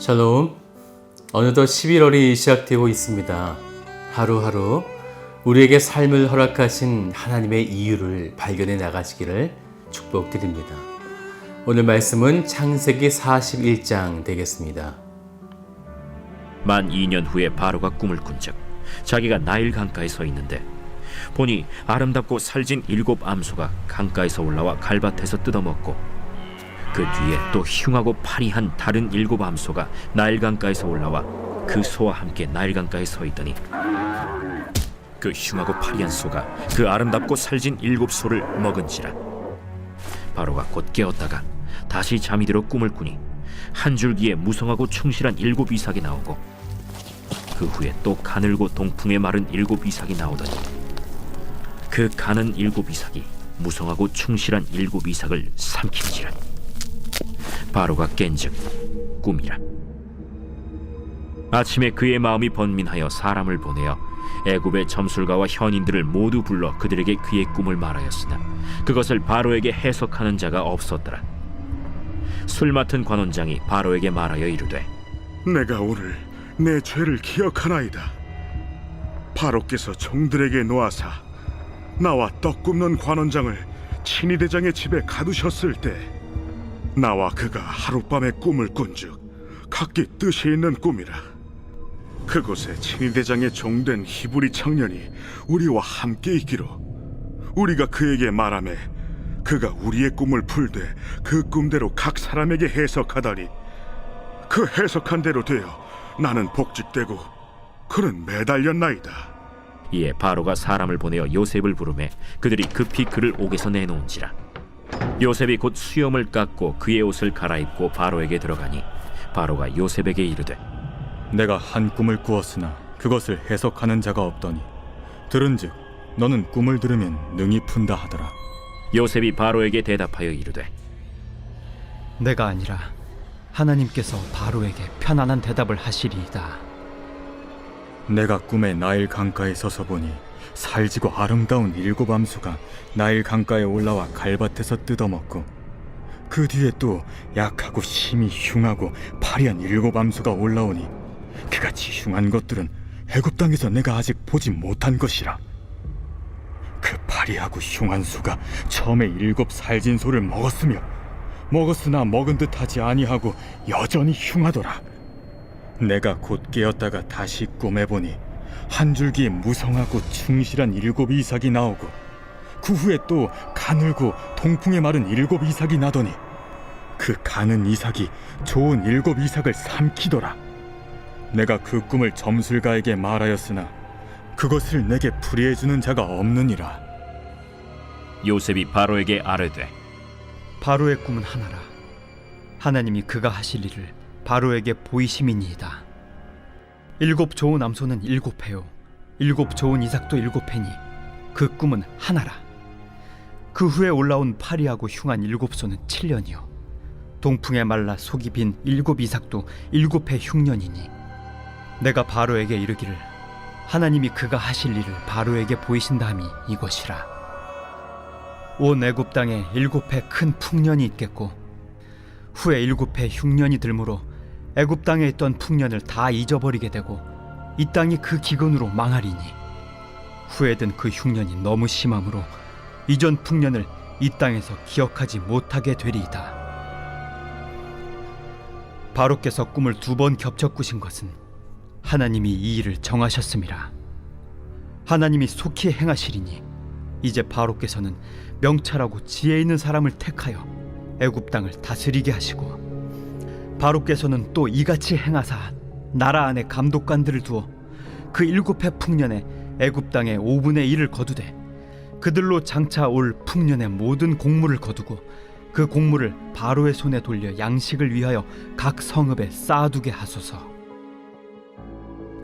샬롬. 어느덧 11월이 시작되고 있습니다. 하루하루 우리에게 삶을 허락하신 하나님의 이유를 발견해 나가시기를 축복드립니다. 오늘 말씀은 창세기 41장 되겠습니다. 만 2년 후에 바로가 꿈을 꾼즉 자기가 나일 강가에 서 있는데 보니 아름답고 살진 7 암소가 강가에서 올라와 갈밭에서 뜯어먹고 그 뒤에 또 흉하고 파리한 다른 7 암소가 나일 강가에서 올라와 그 소와 함께 나일 강가에 서 있더니 그 흉하고 파리한 소가 그 아름답고 살진 7 소를 먹은지라. 바로가 곧 깨었다가 다시 잠이 들어 꿈을 꾸니 한 줄기에 무성하고 충실한 7 이삭이 나오고 그 후에 또 가늘고 동풍에 마른 7 이삭이 나오더니 그 가는 7 이삭이 무성하고 충실한 7 이삭을 삼킨지라. 바로가 깬즉 꿈이라. 아침에 그의 마음이 번민하여 사람을 보내어 애굽의 점술가와 현인들을 모두 불러 그들에게 그의 꿈을 말하였으나 그것을 바로에게 해석하는 자가 없었더라. 술 맡은 관원장이 바로에게 말하여 이르되 내가 오늘 내 죄를 기억하나이다. 바로께서 종들에게 놓아사 나와 떡 굽는 관원장을 친위대장의 집에 가두셨을 때 나와 그가 하룻밤에 꿈을 꾼즉 각기 뜻이 있는 꿈이라. 그곳에 친위대장의 종된 히브리 청년이 우리와 함께 있기로 우리가 그에게 말하매 그가 우리의 꿈을 풀되 그 꿈대로 각 사람에게 해석하다니 그 해석한 대로 되어 나는 복직되고 그는 매달렸나이다. 이에 바로가 사람을 보내어 요셉을 부르매 그들이 급히 그를 옥에서 내놓은지라. 요셉이 곧 수염을 깎고 그의 옷을 갈아입고 바로에게 들어가니 바로가 요셉에게 이르되 내가 한 꿈을 꾸었으나 그것을 해석하는 자가 없더니 들은즉 너는 꿈을 들으면 능히 푼다 하더라. 요셉이 바로에게 대답하여 이르되 내가 아니라 하나님께서 바로에게 편안한 대답을 하시리이다. 내가 꿈에 나일 강가에 서서 보니 살지고 아름다운 7 암소가 나일 강가에 올라와 갈밭에서 뜯어먹고 그 뒤에 또 약하고 심히 흉하고 파리한 7 암소가 올라오니 그같이 흉한 것들은 애굽 땅에서 내가 아직 보지 못한 것이라. 그 파리하고 흉한 소가 처음에 7 살진 소를 먹었으나 먹은 듯하지 아니하고 여전히 흉하더라. 내가 곧 깨었다가 다시 꿈에 보니 한 줄기에 무성하고 충실한 7 이삭이 나오고 그 후에 또 가늘고 동풍에 마른 7 이삭이 나더니 그 가는 이삭이 좋은 7 이삭을 삼키더라. 내가 그 꿈을 점술가에게 말하였으나 그것을 내게 풀이해주는 자가 없느니라. 요셉이 바로에게 아뢰되 바로의 꿈은 하나라. 하나님이 그가 하실 일을 바로에게 보이심이니이다. 7 좋은 암소는 7회요 7 좋은 이삭도 7회니 그 꿈은 하나라. 그 후에 올라온 파리하고 흉한 7 소는 7년이요 동풍에 말라 속이 빈 7 이삭도 7회 흉년이니 내가 바로에게 이르기를 하나님이 그가 하실 일을 바로에게 보이신다 함이 이것이라. 온 애굽 땅에 7회 큰 풍년이 있겠고 후에 7회 흉년이 들므로 애굽 땅에 있던 풍년을 다 잊어버리게 되고 이 땅이 그 기근으로 망하리니 후에든 그 흉년이 너무 심함으로 이전 풍년을 이 땅에서 기억하지 못하게 되리이다. 바로께서 꿈을 2번 겹쳐 꾸신 것은 하나님이 이 일을 정하셨음이라. 하나님이 속히 행하시리니 이제 바로께서는 명철하고 지혜 있는 사람을 택하여 애굽 땅을 다스리게 하시고 바로께서는 또 이같이 행하사 나라 안에 감독관들을 두어 그 7회 풍년에 애굽 땅의 5분의 1을 거두되 그들로 장차 올 풍년의 모든 곡물을 거두고 그 곡물을 바로의 손에 돌려 양식을 위하여 각 성읍에 쌓아두게 하소서.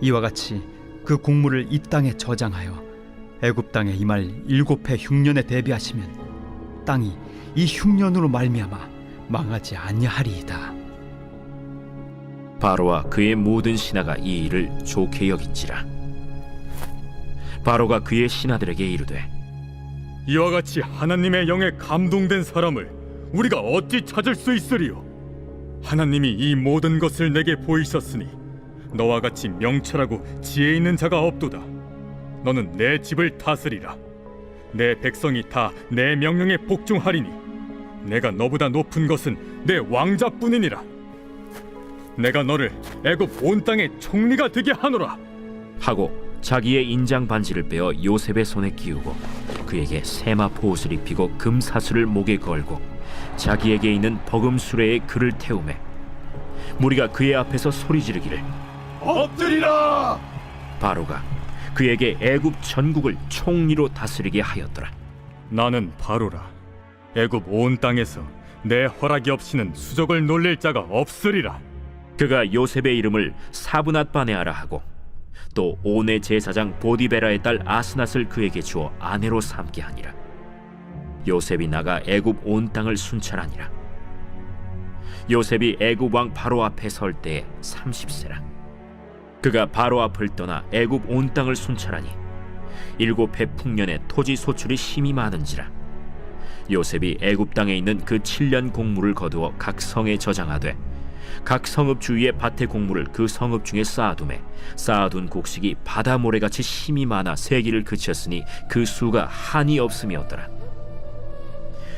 이와 같이 그 곡물을 이 땅에 저장하여 애굽 땅에 임할 7회 흉년에 대비하시면 땅이 이 흉년으로 말미암아 망하지 아니하리이다. 바로와 그의 모든 신하가 이 일을 좋게 여긴지라. 바로가 그의 신하들에게 이르되 이와 같이 하나님의 영에 감동된 사람을 우리가 어찌 찾을 수 있으리요? 하나님이 이 모든 것을 내게 보이셨으니 너와 같이 명철하고 지혜 있는 자가 없도다. 너는 내 집을 다스리라. 내 백성이 다 내 명령에 복종하리니 내가 너보다 높은 것은 내 왕자뿐이니라. 내가 너를 애굽 온 땅의 총리가 되게 하노라. 하고 자기의 인장 반지를 빼어 요셉의 손에 끼우고 그에게 세마포 옷을 입히고 금사슬을 목에 걸고 자기에게 있는 버금 수레에 그를 태우매 무리가 그의 앞에서 소리 지르기를 엎드리라. 바로가 그에게 애굽 전국을 총리로 다스리게 하였더라. 나는 바로라. 애굽 온 땅에서 내 허락이 없이는 수족을 놀릴 자가 없으리라. 그가 요셉의 이름을 사브낫 바네아라 하고 또 온의 제사장 보디베라의 딸 아스낫을 그에게 주어 아내로 삼게 하니라. 요셉이 나가 애굽 온 땅을 순찰하니라. 요셉이 애굽 왕 바로 앞에 설 때에 30세라. 그가 바로 앞을 떠나 애굽 온 땅을 순찰하니 7해 풍년에 토지 소출이 심히 많은지라. 요셉이 애굽 땅에 있는 그 7년 곡물을 거두어 각 성에 저장하되 각 성읍 주위에 밭의 곡물을 그 성읍 중에 쌓아두매 쌓아둔 곡식이 바다 모래같이 심히 많아 세기를 그쳤으니 그 수가 한이 없음이었더라.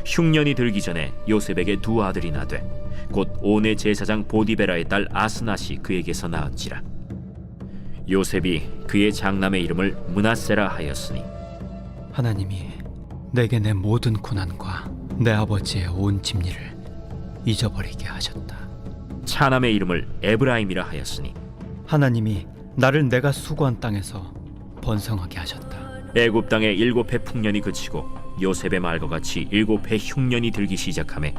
흉년이 들기 전에 요셉에게 두 아들이 나되 곧 온의 제사장 보디베라의 딸 아스낫이 그에게서 낳은지라. 요셉이 그의 장남의 이름을 므낫세라 하였으니 하나님이 내게 내 모든 고난과 내 아버지의 온 집리를 잊어버리게 하셨다. 차남의 이름을 에브라임이라 하였으니 하나님이 나를 내가 수고한 땅에서 번성하게 하셨다. 애굽 땅에 7해 풍년이 그치고 요셉의 말과 같이 7해 흉년이 들기 시작하매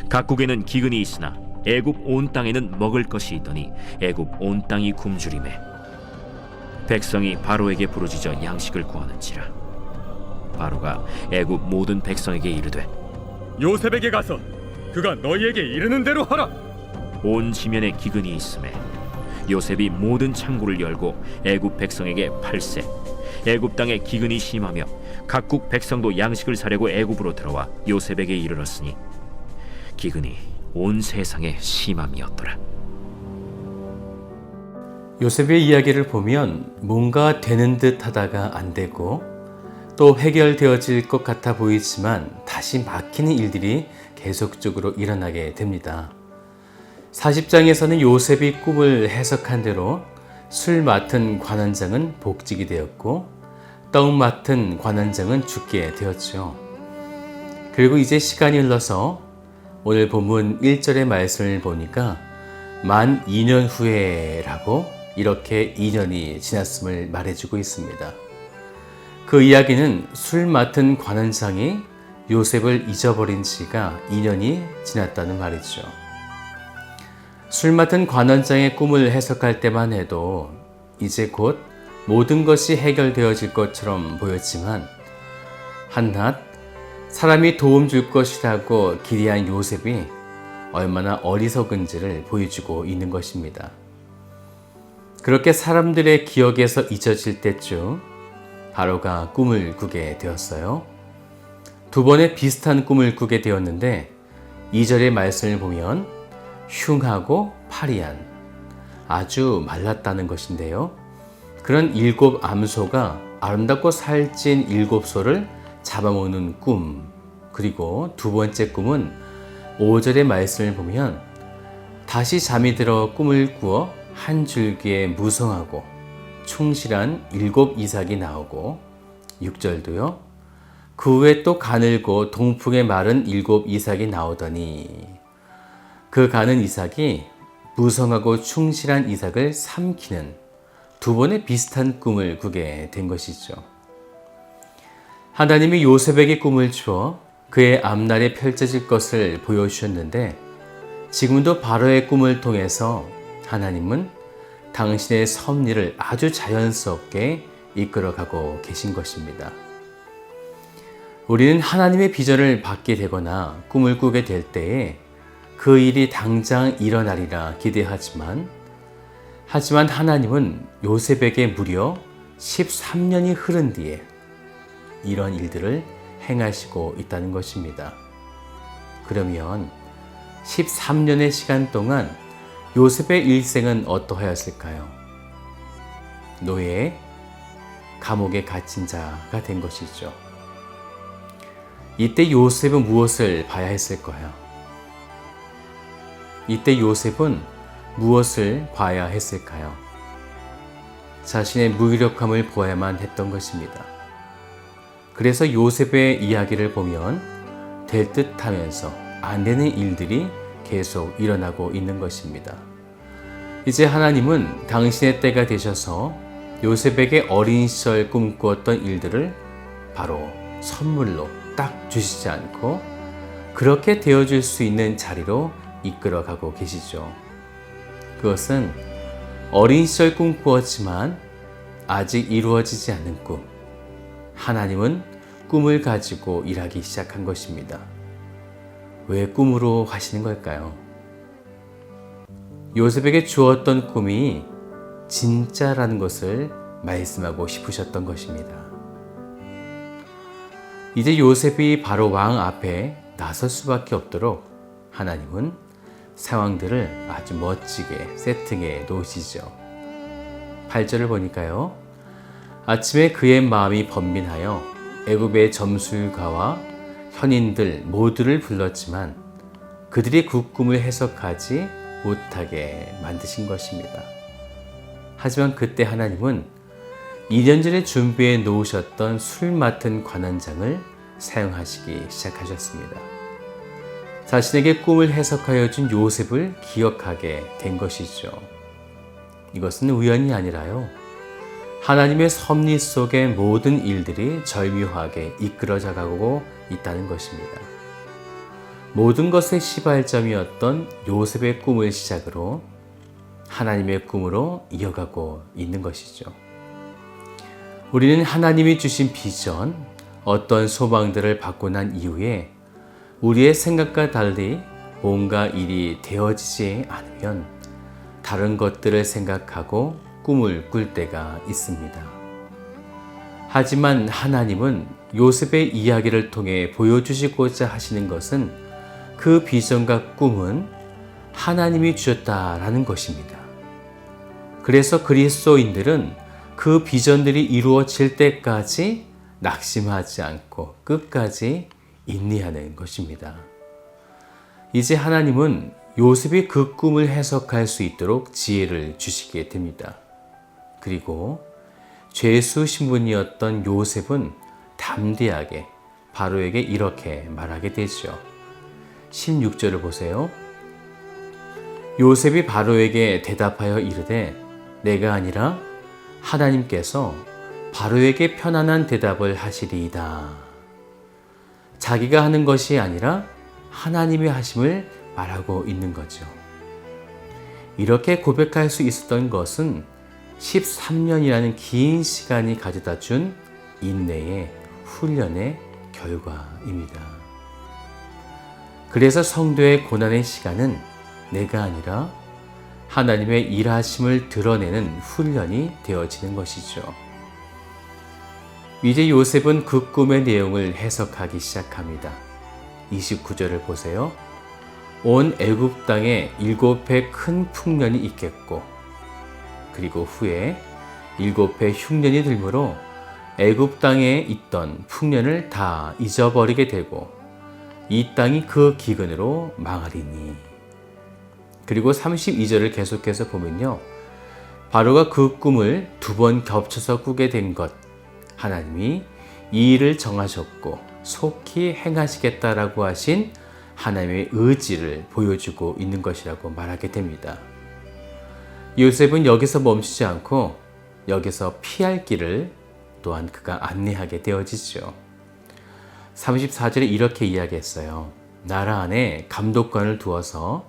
각국에는 기근이 있으나 애굽 온 땅에는 먹을 것이 있더니 애굽 온 땅이 굶주리매 백성이 바로에게 부르짖어 양식을 구하는지라. 바로가 애굽 모든 백성에게 이르되 요셉에게 가서 그가 너희에게 이르는 대로 하라. 온 지면에 기근이 있음에 요셉이 모든 창고를 열고 애굽 백성에게 팔세 애굽 땅에 기근이 심하며 각국 백성도 양식을 사려고 애굽으로 들어와 요셉에게 이르렀으니 기근이 온 세상에 심함이었더라. 요셉의 이야기를 보면 뭔가 되는 듯 하다가 안 되고 또 해결되어질 것 같아 보이지만 다시 막히는 일들이 계속적으로 일어나게 됩니다. 40장에서는 요셉이 꿈을 해석한 대로 술 맡은 관원장은 복직이 되었고 떡 맡은 관원장은 죽게 되었죠. 그리고 이제 시간이 흘러서 오늘 본문 1절의 말씀을 보니까 만 2년 후에라고 이렇게 2년이 지났음을 말해주고 있습니다. 그 이야기는 술 맡은 관원장이 요셉을 잊어버린 지가 2년이 지났다는 말이죠. 술 맡은 관원장의 꿈을 해석할 때만 해도 이제 곧 모든 것이 해결되어질 것처럼 보였지만 한낱 사람이 도움 줄 것이라고 기대한 요셉이 얼마나 어리석은지를 보여주고 있는 것입니다. 그렇게 사람들의 기억에서 잊어질 때쯤 바로가 꿈을 꾸게 되었어요. 두 번의 비슷한 꿈을 꾸게 되었는데 2절의 말씀을 보면 흉하고 파리한 아주 말랐다는 것인데요. 그런 7 암소가 아름답고 살찐 7소를 잡아먹는 꿈. 그리고 두 번째 꿈은 5절의 말씀을 보면 다시 잠이 들어 꿈을 꾸어 한 줄기에 무성하고 충실한 7 이삭이 나오고 6절도요. 그 후에 또 가늘고 동풍에 마른 7 이삭이 나오더니 그 가는 이삭이 무성하고 충실한 이삭을 삼키는 두 번의 비슷한 꿈을 꾸게 된 것이죠. 하나님이 요셉에게 꿈을 주어 그의 앞날에 펼쳐질 것을 보여주셨는데 지금도 바로의 꿈을 통해서 하나님은 당신의 섭리를 아주 자연스럽게 이끌어가고 계신 것입니다. 우리는 하나님의 비전을 받게 되거나 꿈을 꾸게 될 때에 그 일이 당장 일어나리라 기대하지만 하나님은 요셉에게 무려 13년이 흐른 뒤에 이런 일들을 행하시고 있다는 것입니다. 그러면 13년의 시간 동안 요셉의 일생은 어떠하였을까요? 노예, 감옥에 갇힌 자가 된 것이죠. 이때 요셉은 무엇을 봐야 했을까요? 이때 요셉은 무엇을 봐야 했을까요? 자신의 무기력함을 보아야만 했던 것입니다. 그래서 요셉의 이야기를 보면 될 듯하면서 안 되는 일들이 계속 일어나고 있는 것입니다. 이제 하나님은 당신의 때가 되셔서 요셉에게 어린 시절 꿈꾸었던 일들을 바로 선물로 딱 주시지 않고 그렇게 되어줄 수 있는 자리로 이끌어가고 계시죠. 그것은 어린 시절 꿈꾸었지만 아직 이루어지지 않은 꿈, 하나님은 꿈을 가지고 일하기 시작한 것입니다. 왜 꿈으로 하시는 걸까요? 요셉에게 주었던 꿈이 진짜라는 것을 말씀하고 싶으셨던 것입니다. 이제 요셉이 바로 왕 앞에 나설 수밖에 없도록 하나님은 상황들을 아주 멋지게 세팅해 놓으시죠. 8절을 보니까요. 아침에 그의 마음이 번민하여 애굽의 점술가와 현인들 모두를 불렀지만 그들이 그 꿈을 해석하지 못하게 만드신 것입니다. 하지만 그때 하나님은 2년 전에 준비해 놓으셨던 술 맡은 관원장을 사용하시기 시작하셨습니다. 자신에게 꿈을 해석하여 준 요셉을 기억하게 된 것이죠. 이것은 우연이 아니라요. 하나님의 섭리 속의 모든 일들이 절묘하게 이끌어져 가고 있다는 것입니다. 모든 것의 시발점이었던 요셉의 꿈을 시작으로 하나님의 꿈으로 이어가고 있는 것이죠. 우리는 하나님이 주신 비전, 어떤 소망들을 받고 난 이후에 우리의 생각과 달리 뭔가 일이 되어지지 않으면 다른 것들을 생각하고 꿈을 꿀 때가 있습니다. 하지만 하나님은 요셉의 이야기를 통해 보여주시고자 하시는 것은 그 비전과 꿈은 하나님이 주셨다라는 것입니다. 그래서 그리스도인들은 그 비전들이 이루어질 때까지 낙심하지 않고 끝까지 인내하는 것입니다. 이제 하나님은 요셉이 그 꿈을 해석할 수 있도록 지혜를 주시게 됩니다. 그리고 죄수 신분이었던 요셉은 담대하게 바로에게 이렇게 말하게 되죠. 16절을 보세요. 요셉이 바로에게 대답하여 이르되 내가 아니라 하나님께서 바로에게 편안한 대답을 하시리이다. 자기가 하는 것이 아니라 하나님의 하심을 말하고 있는 거죠. 이렇게 고백할 수 있었던 것은 13년이라는 긴 시간이 가져다 준 인내의 훈련의 결과입니다. 그래서 성도의 고난의 시간은 내가 아니라 하나님의 일하심을 드러내는 훈련이 되어지는 것이죠. 이제 요셉은 그 꿈의 내용을 해석하기 시작합니다. 29절을 보세요. 온 애굽 땅에 7해 큰 풍년이 있겠고 그리고 후에 7해 흉년이 들므로 애굽 땅에 있던 풍년을 다 잊어버리게 되고 이 땅이 그 기근으로 망하리니. 그리고 32절을 계속해서 보면요. 바로가 그 꿈을 2번 겹쳐서 꾸게 된 것, 하나님이 이 일을 정하셨고 속히 행하시겠다라고 하신 하나님의 의지를 보여주고 있는 것이라고 말하게 됩니다. 요셉은 여기서 멈추지 않고 여기서 피할 길을 또한 그가 안내하게 되어지죠. 34절에 이렇게 이야기했어요. 나라 안에 감독관을 두어서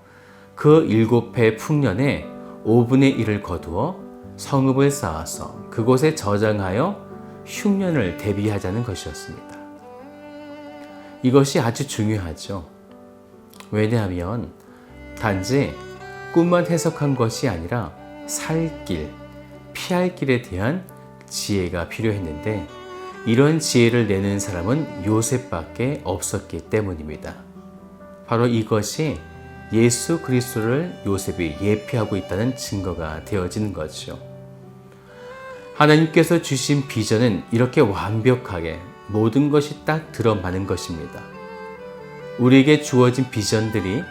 그 7해 풍년에 5분의 1을 거두어 성읍을 쌓아서 그곳에 저장하여 흉년을 대비하자는 것이었습니다. 이것이 아주 중요하죠. 왜냐하면 단지 꿈만 해석한 것이 아니라 살 길, 피할 길에 대한 지혜가 필요했는데 이런 지혜를 내는 사람은 요셉밖에 없었기 때문입니다. 바로 이것이 예수 그리스도를 요셉이 예표하고 있다는 증거가 되어지는 거죠. 하나님께서 주신 비전은 이렇게 완벽하게 모든 것이 딱 들어맞는 것입니다. 우리에게 주어진 비전들이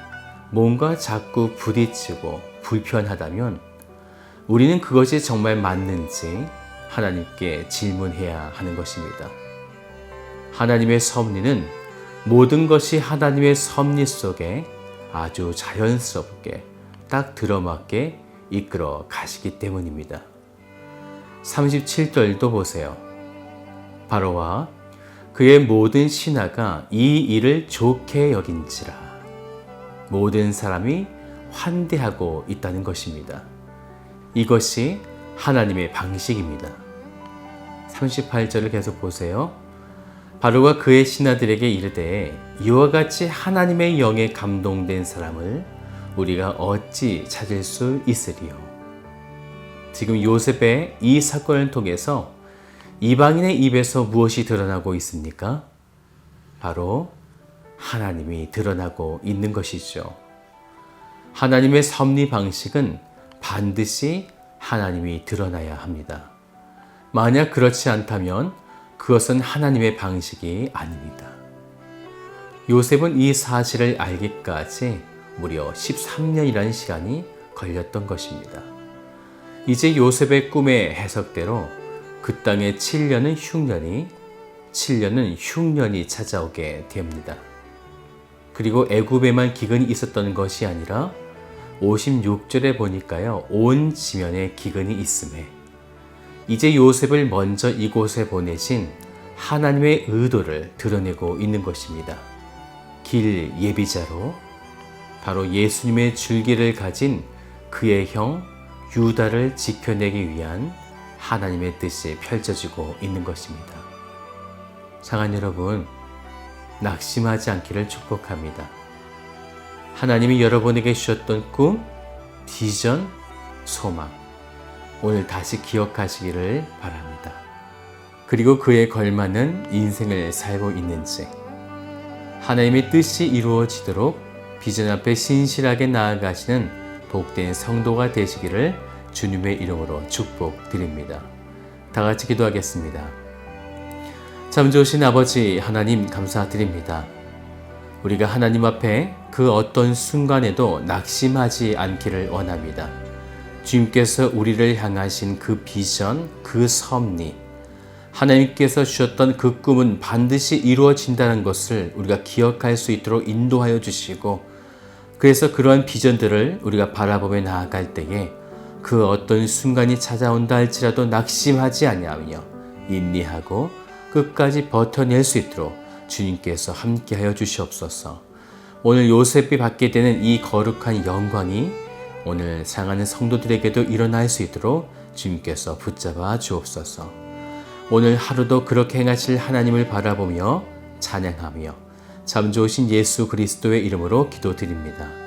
뭔가 자꾸 부딪히고 불편하다면 우리는 그것이 정말 맞는지 하나님께 질문해야 하는 것입니다. 하나님의 섭리는 모든 것이 하나님의 섭리 속에 아주 자연스럽게 딱 들어맞게 이끌어 가시기 때문입니다. 37절도 보세요. 바로와 그의 모든 신하가 이 일을 좋게 여긴지라. 모든 사람이 환대하고 있다는 것입니다. 이것이 하나님의 방식입니다. 38절을 계속 보세요. 바로가 그의 신하들에게 이르되 이와 같이 하나님의 영에 감동된 사람을 우리가 어찌 찾을 수 있으리요. 지금 요셉의 이 사건을 통해서 이방인의 입에서 무엇이 드러나고 있습니까? 바로 하나님이 드러나고 있는 것이죠. 하나님의 섭리 방식은 반드시 하나님이 드러나야 합니다. 만약 그렇지 않다면 그것은 하나님의 방식이 아닙니다. 요셉은 이 사실을 알기까지 무려 13년이라는 시간이 걸렸던 것입니다. 이제 요셉의 꿈의 해석대로 그 땅에 7년은 흉년이 찾아오게 됩니다. 그리고 애굽에만 기근이 있었던 것이 아니라 56절에 보니까요, 온 지면에 기근이 있음에 이제 요셉을 먼저 이곳에 보내신 하나님의 의도를 드러내고 있는 것입니다. 길 예비자로 바로 예수님의 줄기를 가진 그의 형 유다를 지켜내기 위한 하나님의 뜻이 펼쳐지고 있는 것입니다. 사랑하는 여러분, 낙심하지 않기를 축복합니다. 하나님이 여러분에게 주셨던 꿈, 비전, 소망, 오늘 다시 기억하시기를 바랍니다. 그리고 그에 걸맞는 인생을 살고 있는지, 하나님의 뜻이 이루어지도록 비전 앞에 신실하게 나아가시는 복된 성도가 되시기를 주님의 이름으로 축복드립니다. 다 같이 기도하겠습니다. 참 좋으신 아버지 하나님 감사드립니다. 우리가 하나님 앞에 그 어떤 순간에도 낙심하지 않기를 원합니다. 주님께서 우리를 향하신 그 비전, 그 섭리, 하나님께서 주셨던 그 꿈은 반드시 이루어진다는 것을 우리가 기억할 수 있도록 인도하여 주시고, 그래서 그러한 비전들을 우리가 바라보며 나아갈 때에 그 어떤 순간이 찾아온다 할지라도 낙심하지 아니하며 인내하고 끝까지 버텨낼 수 있도록 주님께서 함께하여 주시옵소서. 오늘 요셉이 받게 되는 이 거룩한 영광이 오늘 사랑하는 성도들에게도 일어날 수 있도록 주님께서 붙잡아 주옵소서. 오늘 하루도 그렇게 행하실 하나님을 바라보며 찬양하며 참 좋으신 예수 그리스도의 이름으로 기도드립니다.